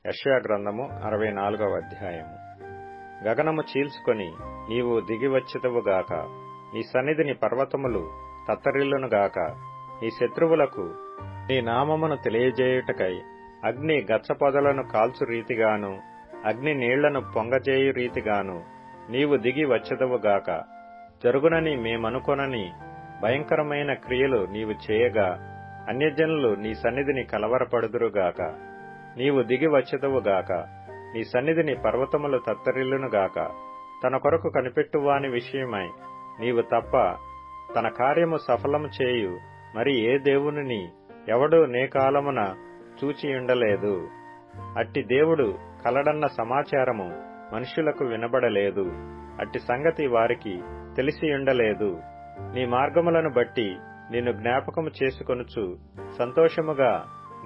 యెషయా గ్రంథము 64వ అధ్యాయము. గగనము చీల్చుకొని నీవు దిగివచ్చెదవుగాక, నీ సన్నిధిని పర్వతములు తత్తరిల్లునుగాక. నీ శత్రువులకు నీ నామమును తెలియజేయుటకై అగ్ని గచ్చపొదలను కాల్చు రీతిగాను, అగ్ని నీళ్లను పొంగజేయు రీతిగాను నీవు దిగి వచ్చెదవుగాక. జరుగునని మేమనుకొనని భయంకరమైన క్రియలు నీవు చేయగా, అన్యజనులు నీ సన్నిధిని కలవరపడుదురుగాక. నీవు దిగి వచ్చెదవుగాక, నీ సన్నిధిని పర్వతములు తత్తరిల్లునుగాక. తన కొరకు కనిపెట్టువాని విషయమై నీవు తప్ప తన కార్యము సఫలము చేయు మరి ఏ దేవునిని ఎవడు నే కాలమున చూచియుండలేదు. అట్టి దేవుడు కలడన్న సమాచారము మనుష్యులకు వినబడలేదు. అట్టి సంగతి వారికి తెలిసియుండలేదు. నీ మార్గములను బట్టి నిన్ను జ్ఞాపకము చేసుకొనుచు సంతోషముగా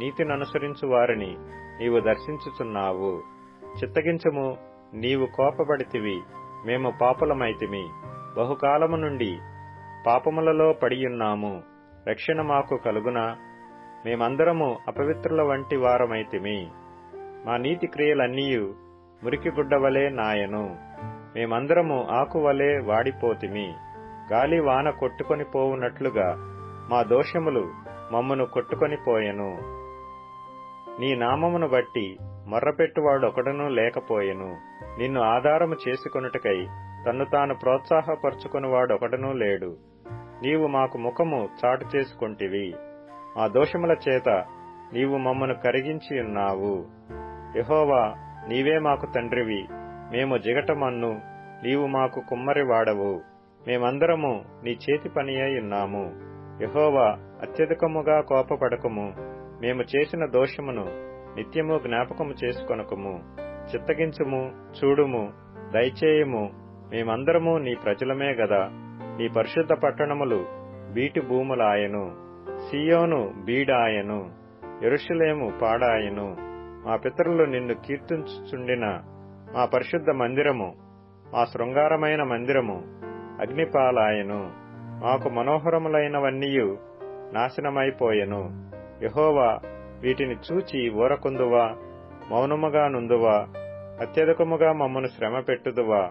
నీతిననుసరించు వారిని నీవు దర్శించుచున్నావు. చిత్తగించుము, నీవు కోపపడితివి, మేము పాపులమైతిమి. బహుకాలము నుండి పాపములలో పడియున్నాము, రక్షణ మాకు కలుగునా? మేమందరము అపవిత్రుల వంటి వారమైతిమి. మా నీతి క్రియలన్నీయు మురికిగుడ్డవలే నాయను. మేమందరము ఆకువలే వాడిపోతిమి. గాలి వాన కొట్టుకొని పోవునట్లుగా మా దోషములు మమ్మును కొట్టుకొని పోయెను. నీ నామమును బట్టి మొర్రపెట్టువాడొకడునూ లేకపోయెను. నిన్ను ఆధారము చేసుకొనుటకై తన్ను తాను ప్రోత్సాహపరుచుకొనువాడొకడునూ లేడు. నీవు మాకు ముఖము చాటు చేసుకొంటివి, మా దోషముల చేత నీవు మమ్మను కరిగించియున్నావు. యెహోవా, నీవే మాకు తండ్రివి, మేము జిగటమన్ను, నీవు మాకు కుమ్మరి వాడవు. మేమందరము నీ చేతి పనియైయున్నాము. యెహోవా, అత్యధికముగా కోపపడకము. మేము చేసిన దోషమును నిత్యము జ్ఞాపకము చేసుకొనకము. చిత్తగించుము, చూడుము, దయచేయుము. మేమందరము నీ ప్రజలమే గదా. నీ పరిశుద్ధ పట్టణములు బీటి భూములాయెను. సీయోను బీడాయెను, యెరూషలేము పాడాయెను. మా పితరులు నిన్ను కీర్తించుచుండిన మా పరిశుద్ధ మందిరము, మా శృంగారమైన మందిరము అగ్నిపాలాయెను. మాకు మనోహరములైనవన్నీయు నాశనమైపోయెను. యెహోవా, వీటిని చూచి ఊరకుందువా? మౌనముగా నుందువా? అత్యధికముగా మమ్మను శ్రమ పెట్టుదువా?